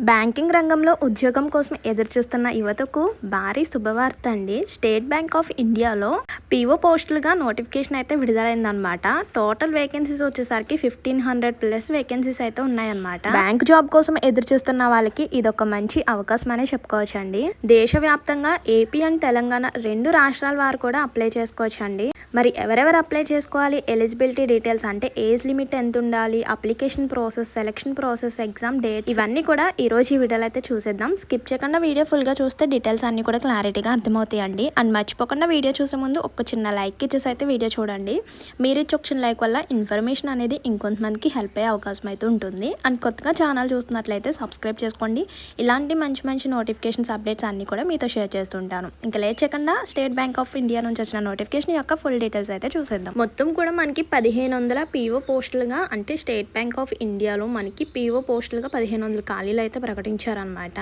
Banking రంగంలో ఉద్యోగం కోసం ఎదురుచూస్తున్న యువతకు భారీ శుభవార్త అండి. స్టేట్ బ్యాంక్ ఆఫ్ ఇండియాలో పీఓ పోస్టులుగా నోటిఫికేషన్ అయితే విడుదలైందనమాట. టోటల్ వేకెన్సీస్ వచ్చేసరికి 1500+ వేకెన్సీస్ అయితే ఉన్నాయన్నమాట. బ్యాంక్ జాబ్ కోసం ఎదురుచూస్తున్న వాళ్ళకి ఇదొక మంచి అవకాశం అనే చెప్పుకోవచ్చండి. దేశవ్యాప్తంగా ఏపీ అండ్ తెలంగాణ 2 రాష్ట్రాల వారు కూడా అప్లై చేసుకోవచ్చండి. మరి ఎవరెవరు అప్లై చేసుకోవాలి, ఎలిజిబిలిటీ డీటెయిల్స్ అంటే ఏజ్ లిమిట్ ఎంత ఉండాలి, application process, selection process, exam date, ఇవన్నీ కూడా ఈరోజు ఈ వీడియోలో అయితే చూసేద్దాం. స్కిప్ చేయకుండా వీడియో ఫుల్గా చూస్తే డీటెయిల్స్ అన్ని కూడా క్లారిటీగా అర్థమవుతాయండి. అండ్ మర్చిపోకుండా వీడియో చూసే ముందు ఒక చిన్న లైక్ ఇచ్చేసి అయితే వీడియో చూడండి. మీరు ఇచ్చే ఒక చిన్న లైక్ వల్ల ఇన్ఫర్మేషన్ అనేది ఇంకొంతమందికి హెల్ప్ అయ్యే అవకాశం అయితే ఉంటుంది. అండ్ కొత్తగా ఛానల్ చూస్తున్నట్లయితే సబ్స్క్రైబ్ చేసుకోండి. ఇలాంటి మంచి మంచి నోటిఫికేషన్స్, అప్డేట్స్ అన్ని కూడా మీతో షేర్ చేస్తుంటాను. ఇంకా లేట్ చేయకుండా స్టేట్ బ్యాంక్ ఆఫ్ ఇండియా నుంచి వచ్చిన నోటిఫికేషన్ యొక్క ఫుల్ డీటెయిల్స్ అయితే చూసేద్దాం. మొత్తం కూడా మనకి 1500 పీఓ పోస్టులుగా, అంటే స్టేట్ బ్యాంక్ ఆఫ్ ఇండియాలో మనకి పీఓ పోస్టులుగా 1500 ఖాళీలు అయితే ప్రకటించారనమాట.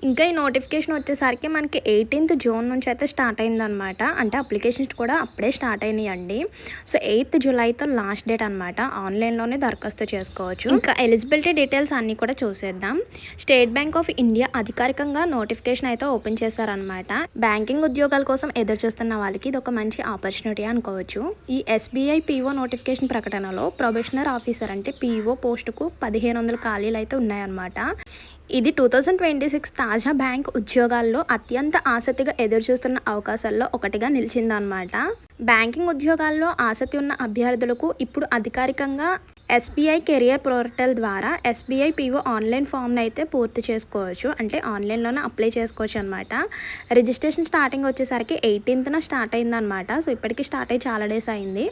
ఇంకా ఈ నోటిఫికేషన్ వచ్చేసరికి మనకి 18th జూన్ నుంచి అయితే స్టార్ట్ అయిందనమాట. అంటే అప్లికేషన్స్ కూడా అప్పుడే స్టార్ట్ అయినాయండి. సో 8th జూలైతో లాస్ట్ డేట్ అనమాట. ఆన్లైన్లోనే దరఖాస్తు చేసుకోవచ్చు. ఇంకా ఎలిజిబిలిటీ డీటెయిల్స్ అన్నీ కూడా చూసేద్దాం. స్టేట్ బ్యాంక్ ఆఫ్ ఇండియా అధికారికంగా నోటిఫికేషన్ అయితే ఓపెన్ చేశారనమాట. బ్యాంకింగ్ ఉద్యోగాల కోసం ఎదురు చూస్తున్న వాళ్ళకి ఇది ఒక మంచి ఆపర్చునిటీ అనుకోవచ్చు. ఈ ఎస్బీఐ పీఓ నోటిఫికేషన్ ప్రకటనలో ప్రొబేషనర్ ఆఫీసర్ అంటే పీఓ పోస్టుకు 1500 ఖాళీలు అయితే ఉన్నాయన్నమాట. ఇది 2026 తాజా బ్యాంక్ ఉద్యోగాల్లో అత్యంత ఆసక్తిగా ఎదురుచూస్తున్న అవకాశాల్లో ఒకటిగా నిలిచిందన్నమాట. బ్యాంకింగ్ ఉద్యోగాల్లో ఆసక్తి ఉన్న అభ్యర్థులకు ఇప్పుడు అధికారికంగా ఎస్బీఐ కెరియర్ పోర్టల్ ద్వారా ఎస్బీఐ పీఓ ఆన్లైన్ ఫామ్ని అయితే పూర్తి చేసుకోవచ్చు. అంటే ఆన్లైన్లోనే అప్లై చేసుకోవచ్చు అనమాట. రిజిస్ట్రేషన్ స్టార్టింగ్ వచ్చేసరికి 18th స్టార్ట్ అయిందనమాట. సో ఇప్పటికీ స్టార్ట్ అయ్యి చాలా డేస్ అయింది.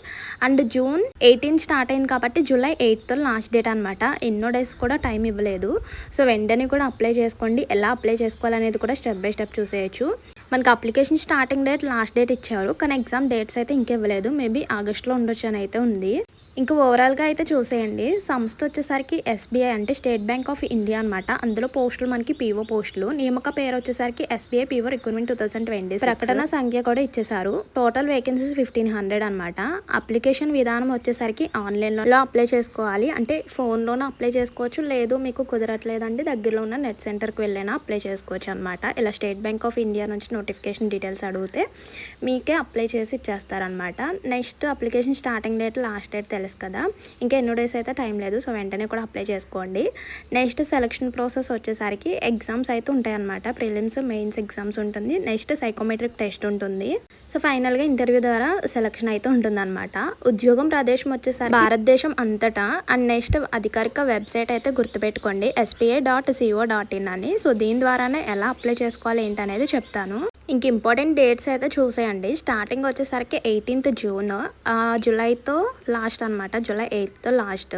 అండ్ జూన్ 18 స్టార్ట్ అయింది కాబట్టి జూలై 8th లాస్ట్ డేట్ అనమాట. ఎన్నో డేస్ కూడా టైం ఇవ్వలేదు. సో వెంటనే కూడా అప్లై చేసుకోండి. ఎలా అప్లై చేసుకోవాలనేది కూడా స్టెప్ బై స్టెప్ చూసేయచ్చు. మనకి application starting date, last date ఇచ్చారు, కానీ ఎగ్జామ్ డేట్స్ అయితే ఇంకివ్వలేదు. మేబీ ఆగస్ట్లో ఉండొచ్చు అని అయితే ఉంది. ఇంకా ఓవరాల్గా అయితే చూసేయండి. సంస్థ వచ్చేసరికి ఎస్బీఐ అంటే స్టేట్ బ్యాంక్ ఆఫ్ ఇండియా అనమాట. అందులో పోస్టులు మనకి పీఓ పోస్టులు. నియామక పేరు వచ్చేసరికి ఎస్బీఐ పీఓ రిక్రూట్మెంట్ 2020. ప్రకటన సంఖ్య కూడా ఇచ్చేసారు. టోటల్ వేకెన్సీస్ 1500 అనమాట. అప్లికేషన్ విధానం వచ్చేసరికి ఆన్లైన్లో అప్లై చేసుకోవాలి. అంటే ఫోన్లోనే అప్లై చేసుకోవచ్చు, లేదు మీకు కుదరట్లేదండి దగ్గరలో ఉన్న నెట్ సెంటర్కి వెళ్ళైనా అప్లై చేసుకోవచ్చు అనమాట. ఇలా స్టేట్ బ్యాంక్ ఆఫ్ ఇండియా నుంచి నోటిఫికేషన్ డీటెయిల్స్ అడిగితే మీకే అప్లై చేసి ఇచ్చేస్తారనమాట. Next application starting date, last date తెలుసు కదా. ఇంకా ఎన్నో డేస్ అయితే టైం లేదు. సో వెంటనే కూడా అప్లై చేసుకోండి. నెక్స్ట్ సెలక్షన్ ప్రాసెస్ వచ్చేసరికి ఎగ్జామ్స్ అయితే ఉంటాయి అనమాట. ప్రిలిమ్స్, మెయిన్స్ ఎగ్జామ్స్ ఉంటుంది. నెక్స్ట్ సైకోమెట్రిక్ టెస్ట్ ఉంటుంది. సో ఫైనల్గా ఇంటర్వ్యూ ద్వారా సెలక్షన్ అయితే ఉంటుందన్నమాట. ఉద్యోగం ప్రదేశం వచ్చేసరికి భారతదేశం అంతటా. అండ్ నెక్స్ట్ అధికారిక వెబ్సైట్ అయితే గుర్తుపెట్టుకోండి, sbi.co.in అని. సో దీని ద్వారానే ఎలా అప్లై చేసుకోవాలి ఏంటనేది చెప్తాను. ఇంక ఇంపార్టెంట్ డేట్స్ అయితే చూసేయండి. స్టార్టింగ్ వచ్చేసరికి 18th జూన్, జూలైతో లాస్ట్ అనమాట. July 8th last.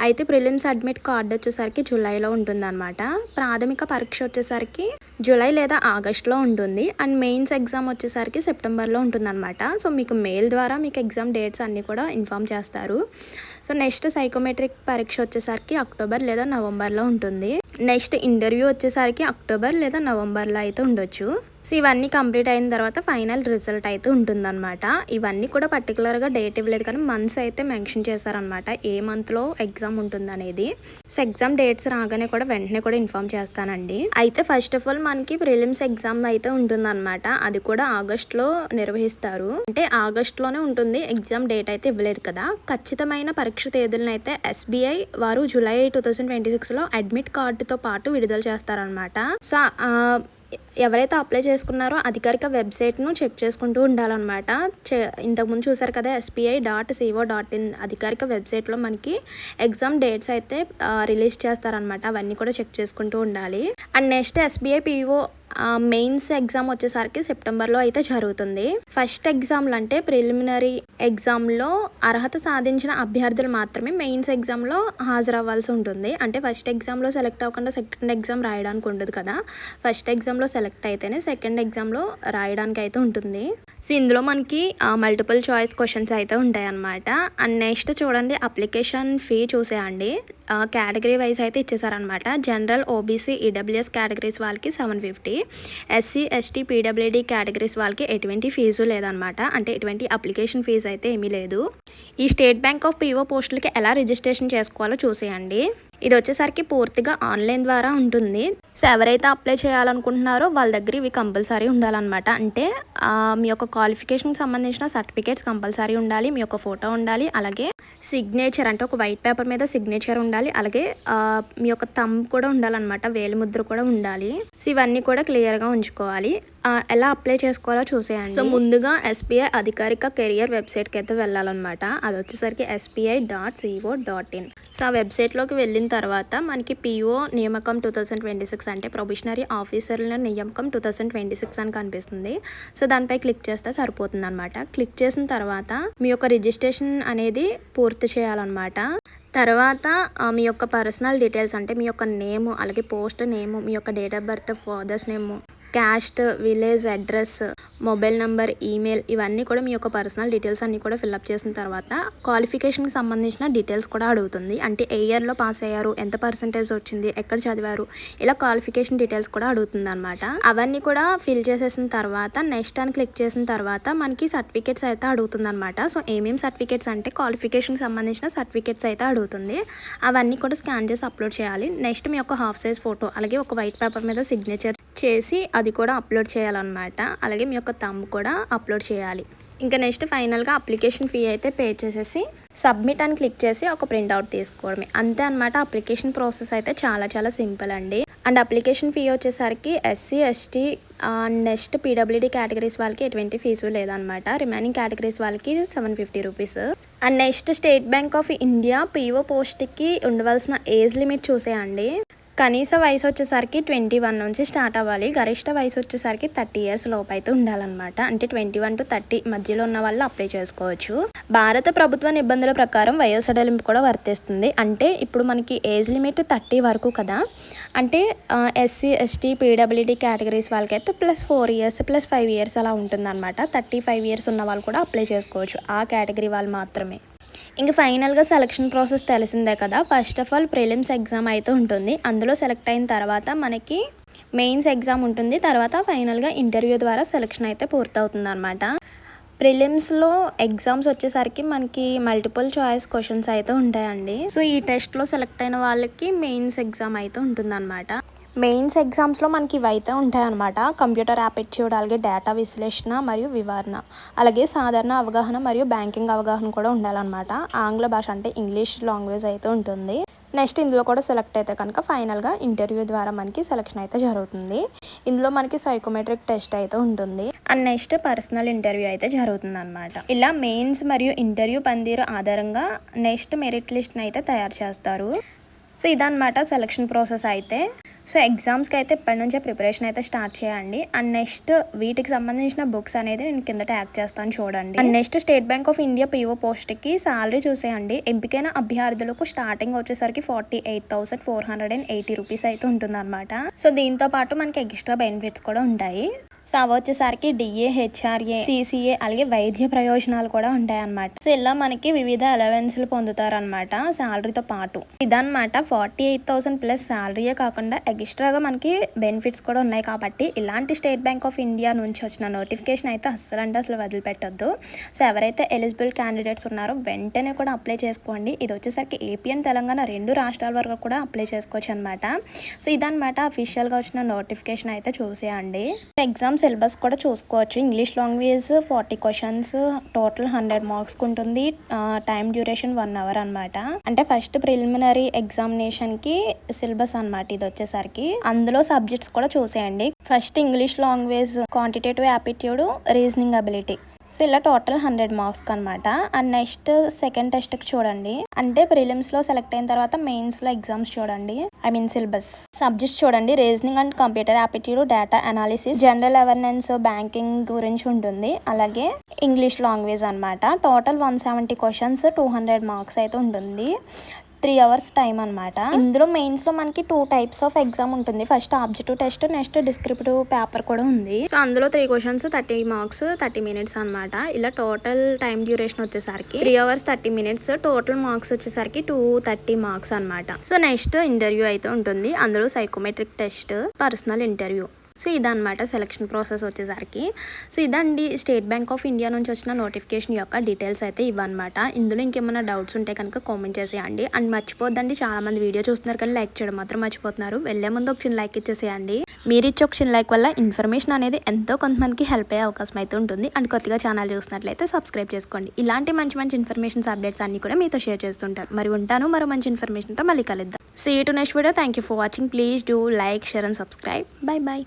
అయితే ప్రిలిమ్స్ అడ్మిట్ కార్డు వచ్చేసరికి జూలైలో ఉంటుందన్నమాట. ప్రాథమిక పరీక్ష వచ్చేసరికి జూలై లేదా ఆగస్ట్లో ఉంటుంది. అండ్ మెయిన్స్ ఎగ్జామ్ వచ్చేసరికి సెప్టెంబర్లో ఉంటుందన్నమాట. సో మీకు మెయిల్ ద్వారా మీకు ఎగ్జామ్ డేట్స్ అన్నీ కూడా ఇన్ఫామ్ చేస్తారు. సో నెక్స్ట్ సైకోమెట్రిక్ పరీక్ష వచ్చేసరికి అక్టోబర్ లేదా నవంబర్లో ఉంటుంది. నెక్స్ట్ ఇంటర్వ్యూ వచ్చేసరికి అక్టోబర్ లేదా నవంబర్లో అయితే ఉండొచ్చు. సో ఇవన్నీ కంప్లీట్ అయిన తర్వాత ఫైనల్ రిజల్ట్ అయితే ఉంటుందన్నమాట. ఇవన్నీ కూడా పర్టికులర్గా డేట్ ఇవ్వలేదు, కానీ మంత్స్ అయితే మెన్షన్ చేశారనమాట, ఏ మంత్లో ఎగ్జామ్ ఉంటుందనేది. సో ఎగ్జామ్ డేట్స్ రాగానే కూడా వెంటనే కూడా ఇన్ఫామ్ చేస్తానండి. అయితే ఫస్ట్ ఆఫ్ ఆల్ మనకి ప్రిలిమ్స్ ఎగ్జామ్ అయితే ఉంటుందన్నమాట. అది కూడా ఆగస్ట్లో నిర్వహిస్తారు. అంటే ఆగస్ట్లోనే ఉంటుంది. ఎగ్జామ్ డేట్ అయితే ఇవ్వలేదు కదా. ఖచ్చితమైన పరీక్ష తేదీలను అయితే ఎస్బీఐ వారు జూలై 2026లో అడ్మిట్ కార్డుతో పాటు విడుదల చేస్తారనమాట. సో ఎవరైతే అప్లై చేసుకున్నారో అధికారిక వెబ్సైట్ను చెక్ చేసుకుంటూ ఉండాలన్నమాట. ఇంతకుముందు చూసారు కదా, sbi.co.in అధికారిక వెబ్సైట్లో మనకి ఎగ్జామ్ డేట్స్ అయితే రిలీజ్ చేస్తారనమాట. అవన్నీ కూడా చెక్ చేసుకుంటూ ఉండాలి. And next SBI PO mains exam వచ్చేసరికి సెప్టెంబర్లో అయితే జరుగుతుంది. ఫస్ట్ ఎగ్జామ్లు అంటే ప్రిలిమినరీ ఎగ్జామ్లో అర్హత సాధించిన అభ్యర్థులు మాత్రమే మెయిన్స్ ఎగ్జామ్లో హాజరవ్వాల్సి ఉంటుంది. అంటే ఫస్ట్ ఎగ్జామ్లో సెలెక్ట్ అవ్వకుండా సెకండ్ ఎగ్జామ్ రాయడానికి ఉండదు కదా. ఫస్ట్ ఎగ్జామ్లో సెలెక్ట్ అయితేనే సెకండ్ ఎగ్జామ్లో రాయడానికి అయితే ఉంటుంది. సో ఇందులో మనకి మల్టిపుల్ చాయిస్ క్వశ్చన్స్ అయితే ఉంటాయి అన్నమాట. అండ్ నెక్స్ట్ చూడండి, అప్లికేషన్ ఫీ చూసేయండి. కేటగిరీ వైజ్ అయితే ఇచ్చేసారనమాట. జనరల్, ఓబీసీ, ఈడబ్ల్యూఎస్ కేటగిరీస్ వాళ్ళకి 750, ఎస్సీ, ఎస్టీ, పీడబ్ల్యూడీ కేటగిరీస్ వాళ్ళకి ఎటువంటి ఫీజు లేదనమాట. అంటే ఎటువంటి అప్లికేషన్ ఫీజు అయితే ఏమీ లేదు. ఈ స్టేట్ బ్యాంక్ ఆఫ్ పీఓ పోస్టులకి ఎలా రిజిస్ట్రేషన్ చేసుకోవాలో చూసేయండి. ఇది వచ్చేసరికి పూర్తిగా ఆన్లైన్ ద్వారా ఉంటుంది. సో ఎవరైతే అప్లై చేయాలనుకుంటున్నారో వాళ్ళ దగ్గర ఇవి కంపల్సరీ ఉండాలన్నమాట. అంటే మీ యొక్క క్వాలిఫికేషన్కి సంబంధించిన సర్టిఫికేట్స్ కంపల్సరీ ఉండాలి, మీ యొక్క ఫోటో ఉండాలి, అలాగే సిగ్నేచర్ అంటే ఒక వైట్ పేపర్ మీద సిగ్నేచర్ ఉండాలి, అలాగే మీ యొక్క థంబ్ కూడా ఉండాలన్నమాట, వేలిముద్ర కూడా ఉండాలి. సో ఇవన్నీ కూడా క్లియర్గా ఉంచుకోవాలి. ఎలా అప్లై చేసుకోవాలో చూసేయండి. సో ముందుగా SBI అధికారిక కెరియర్ వెబ్సైట్కి అయితే వెళ్ళాలన్నమాట. అది వచ్చేసరికి sbi.co.in. సో ఆ వెబ్సైట్లోకి వెళ్ళిన తర్వాత మనకి PO నియామకం 2026 అంటే ప్రొబేషనరీ ఆఫీసర్ల నియామకం 2026 అని కనిపిస్తుంది. సో దానిపై క్లిక్ చేస్తే సరిపోతుంది అనమాట. క్లిక్ చేసిన తర్వాత మీ యొక్క రిజిస్ట్రేషన్ అనేది పూర్తి చేయాలన్నమాట. తర్వాత మీ యొక్క పర్సనల్ డీటెయిల్స్ అంటే మీ యొక్క నేము, అలాగే పోస్ట్ నేము, మీ యొక్క date of birth, fathers name, caste, village address, mobile number, email, ఇవన్నీ కూడా మీ యొక్క పర్సనల్ డీటెయిల్స్ అన్నీ కూడా ఫిల్అప్ చేసిన తర్వాత క్వాలిఫికేషన్కి సంబంధించిన డీటెయిల్స్ కూడా అడుగుతుంది. అంటే ఏ ఇయర్లో పాస్ అయ్యారు, ఎంత పర్సెంటేజ్ వచ్చింది, ఎక్కడ చదివారు, ఇలా క్వాలిఫికేషన్ డీటెయిల్స్ కూడా అడుగుతుంది అనమాట. అవన్నీ కూడా ఫిల్ చేసేసిన తర్వాత నెక్స్ట్ అని క్లిక్ చేసిన తర్వాత మనకి సర్టిఫికేట్స్ అయితే అడుగుతుంది అనమాట. సో ఏమేమి సర్టిఫికేట్స్ అంటే క్వాలిఫికేషన్కి సంబంధించిన సర్టిఫికేట్స్ అయితే అడుగుతుంది. అవన్నీ కూడా స్కాన్ చేసి అప్లోడ్ చేయాలి. నెక్స్ట్ మీ యొక్క హాఫ్ సైజ్ ఫోటో, అలాగే ఒక వైట్ పేపర్ మీద సిగ్నేచర్ చేసి అది కూడా అప్లోడ్ చేయాలన్నమాట. అలాగే మీ యొక్క థంబ్ కూడా అప్లోడ్ చేయాలి. ఇంకా నెక్స్ట్ ఫైనల్గా అప్లికేషన్ ఫీ అయితే పే చేసేసి సబ్మిట్ అని క్లిక్ చేసి ఒక ప్రింట్అవుట్ తీసుకోవడమే, అంతే అనమాట. అప్లికేషన్ ప్రాసెస్ అయితే చాలా చాలా సింపుల్ అండి. అండ్ అప్లికేషన్ ఫీ వచ్చేసరికి SC, ST next PWD categories వాళ్ళకి ఎటువంటి ఫీజు లేదనమాట. రిమైనింగ్ కేటగిరీస్ వాళ్ళకి 750 rupees. And next state Bank of India PO పోస్ట్కి ఉండవలసిన ఏజ్ లిమిట్ చూసేయండి. కనీస వయసు వచ్చేసరికి 21 నుంచి స్టార్ట్ అవ్వాలి. గరిష్ట వయసు వచ్చేసరికి 30 ఇయర్స్ లోపు అయితే ఉండాలన్నమాట. అంటే 21 to 30 మధ్యలో ఉన్న వాళ్ళు అప్లై చేసుకోవచ్చు. భారత ప్రభుత్వ నిబంధనల ప్రకారం వయోసడలింపు కూడా వర్తిస్తుంది. అంటే ఇప్పుడు మనకి ఏజ్ లిమిట్ 30 వరకు కదా, అంటే SC, ST, PWD కేటగిరీస్ వాళ్ళకైతే +4 years +5 years అలా ఉంటుందన్నమాట. 35 years ఉన్న వాళ్ళు కూడా అప్లై చేసుకోవచ్చు, ఆ కేటగిరీ వాళ్ళు మాత్రమే. ఇంక ఫైనల్గా సెలక్షన్ ప్రాసెస్ తెలిసిందే కదా. First of all prelims exam అయితే ఉంటుంది. అందులో సెలెక్ట్ అయిన తర్వాత మనకి మెయిన్స్ ఎగ్జామ్ ఉంటుంది. తర్వాత ఫైనల్గా ఇంటర్వ్యూ ద్వారా సెలెక్షన్ అయితే పూర్తవుతుంది అనమాట. ప్రిలిమ్స్లో ఎగ్జామ్స్ వచ్చేసరికి మనకి మల్టిపుల్ చాయిస్ క్వశ్చన్స్ అయితే ఉంటాయండి. సో ఈ టెస్ట్లో సెలెక్ట్ అయిన వాళ్ళకి మెయిన్స్ ఎగ్జామ్ అయితే ఉంటుందన్నమాట. మెయిన్స్ ఎగ్జామ్స్లో మనకి ఇవైతే ఉంటాయన్నమాట. కంప్యూటర్ యాప్టిట్యూడ్, అలాగే డేటా విశ్లేషణ మరియు వివరణ, అలాగే సాధారణ అవగాహన మరియు బ్యాంకింగ్ అవగాహన కూడా ఉండాలన్నమాట. ఆంగ్ల భాష అంటే ఇంగ్లీష్ లాంగ్వేజ్ అయితే ఉంటుంది. నెక్స్ట్ ఇందులో కూడా సెలెక్ట్ అయితే కనుక ఫైనల్గా ఇంటర్వ్యూ ద్వారా మనకి సెలెక్షన్ అయితే జరుగుతుంది. ఇందులో మనకి సైకోమెట్రిక్ టెస్ట్ అయితే ఉంటుంది. అండ్ నెక్స్ట్ పర్సనల్ ఇంటర్వ్యూ అయితే జరుగుతుంది అనమాట. ఇలా మెయిన్స్ మరియు ఇంటర్వ్యూ పనితీరు ఆధారంగా నెక్స్ట్ మెరిట్ లిస్ట్ని అయితే తయారు చేస్తారు. సో ఇదన్నమాట సెలక్షన్ ప్రాసెస్ అయితే. సో ఎగ్జామ్స్కి అయితే ఇప్పటి నుంచే ప్రిపరేషన్ అయితే స్టార్ట్ చేయండి. అండ్ నెక్స్ట్ వీటికి సంబంధించిన బుక్స్ అనేది నేను కింద ట్యాగ్ చేస్తాను చూడండి. And next state Bank of India PO పోస్ట్కి శాలరీ చూసేయండి. ఎంపికైన అభ్యర్థులకు స్టార్టింగ్ వచ్చేసరికి 48,480 రూపీస్ అయితే ఉంటుంది అనమాట. సో దీంతో పాటు మనకి ఎక్స్ట్రా బెనిఫిట్స్ కూడా ఉంటాయి. సో అవి వచ్చేసరికి DA, HRA, CCA, అలాగే వైద్య ప్రయోజనాలు కూడా ఉంటాయి అన్నమాట. సో ఇలా మనకి వివిధ అలవెన్స్లు పొందుతారనమాట శాలరీతో పాటు. ఇదన్నమాట 48,000 ప్లస్ శాలరీయే కాకుండా ఎక్స్ట్రాగా మనకి బెనిఫిట్స్ కూడా ఉన్నాయి. కాబట్టి ఇలాంటి స్టేట్ బ్యాంక్ ఆఫ్ ఇండియా నుంచి వచ్చిన నోటిఫికేషన్ అయితే అస్సలు వదిలిపెట్టొద్దు. సో ఎవరైతే ఎలిజిబుల్ క్యాండిడేట్స్ ఉన్నారో వెంటనే కూడా అప్లై చేసుకోండి. ఇది వచ్చేసరికి AP and తెలంగాణ 2 రాష్ట్రాల వరకు కూడా అప్లై చేసుకోవచ్చు అనమాట. సో ఇదన్నమాట అఫీషియల్గా వచ్చిన నోటిఫికేషన్ అయితే చూసేయండి. ఎగ్జామ్ సిలబస్ కూడా చూసుకోవచ్చు. ఇంగ్లీష్ లాంగ్వేజ్ 40 క్వశ్చన్స్, టోటల్ 100 మార్క్స్కి ఉంటుంది. టైం డ్యూరేషన్ 1 hour అనమాట. అంటే ఫస్ట్ ప్రిలిమినరీ ఎగ్జామినేషన్కి సిలబస్ అనమాట ఇది వచ్చేసరికి. అందులో సబ్జెక్ట్స్ కూడా చూసేయండి. First English language, quantitative aptitude, reasoning ability. So ఇలా టోటల్ 100 మార్క్స్ అనమాట. అండ్ నెక్స్ట్ సెకండ్ టెస్ట్కి చూడండి. అంటే ప్రిలిమ్స్లో సెలెక్ట్ అయిన తర్వాత మెయిన్స్లో ఎగ్జామ్స్ చూడండి, సిలబస్. సబ్జెక్ట్స్ చూడండి, reasoning and computer aptitude, data analysis, general awareness, banking గురించి ఉంటుంది. అలాగే ఇంగ్లీష్ లాంగ్వేజ్ అనమాట. టోటల్ 170 క్వశ్చన్స్, 200 మార్క్స్ అయితే ఉంటుంది. 3 hours టైం అనమాట. ఇందులో మెయిన్స్లో మనకి 2 types ఆఫ్ ఎగ్జామ్ ఉంటుంది. First objective test, next descriptive paper కూడా ఉంది. సో అందులో 3 questions 30 marks 30 minutes అనమాట. ఇలా టోటల్ టైం డ్యూరేషన్ వచ్చేసరికి 3 hours 30 minutes, టోటల్ మార్క్స్ వచ్చేసరికి 230 marks అనమాట. సో నెక్స్ట్ ఇంటర్వ్యూ అయితే ఉంటుంది. అందులో psychometric test, personal interview. So ఇదన్నమాట సెలక్షన్ ప్రాసెస్ వచ్చేసరికి. సో ఇదండి స్టేట్ బ్యాంక్ ఆఫ్ ఇండియా నుంచి వచ్చిన నోటిఫికేషన్ యొక్క డీటెయిల్స్ అయితే ఇవన్నమాట. ఇందులో ఇంకేమైనా డౌట్స్ ఉంటే కనుక కామెంట్ చేసేయండి. అండ్ మర్చిపోద్దండి, చాలామంది వీడియో చూస్తున్నారు కానీ లైక్ చేయడం మాత్రం మర్చిపోతున్నారు. వెళ్ళే ముందు ఒక చిన్న లైక్ ఇచ్చేసేయండి. మీరు ఇచ్చే ఒక చిన్న లైక్ వల్ల ఇన్ఫర్మేషన్ అనేది ఎంతో కొంతమందికి హెల్ప్ అయ్యే అవకాశం అయితే ఉంటుంది. అండ్ కొత్తగా ఛానల్ చూసినట్లయితే సబ్స్క్రైబ్ చేసుకోండి. ఇలాంటి మంచి మంచి ఇన్ఫర్మేషన్స్ అప్డేట్స్ అన్ని కూడా మీతో షేర్ చేస్తుంటారు. మరి ఉంటాను మరో మంచి ఇన్ఫర్మేషన్తో మళ్ళీ కలుద్దాం. See you to next video. Thank you for watching. Please do like, share and subscribe. Bye bye.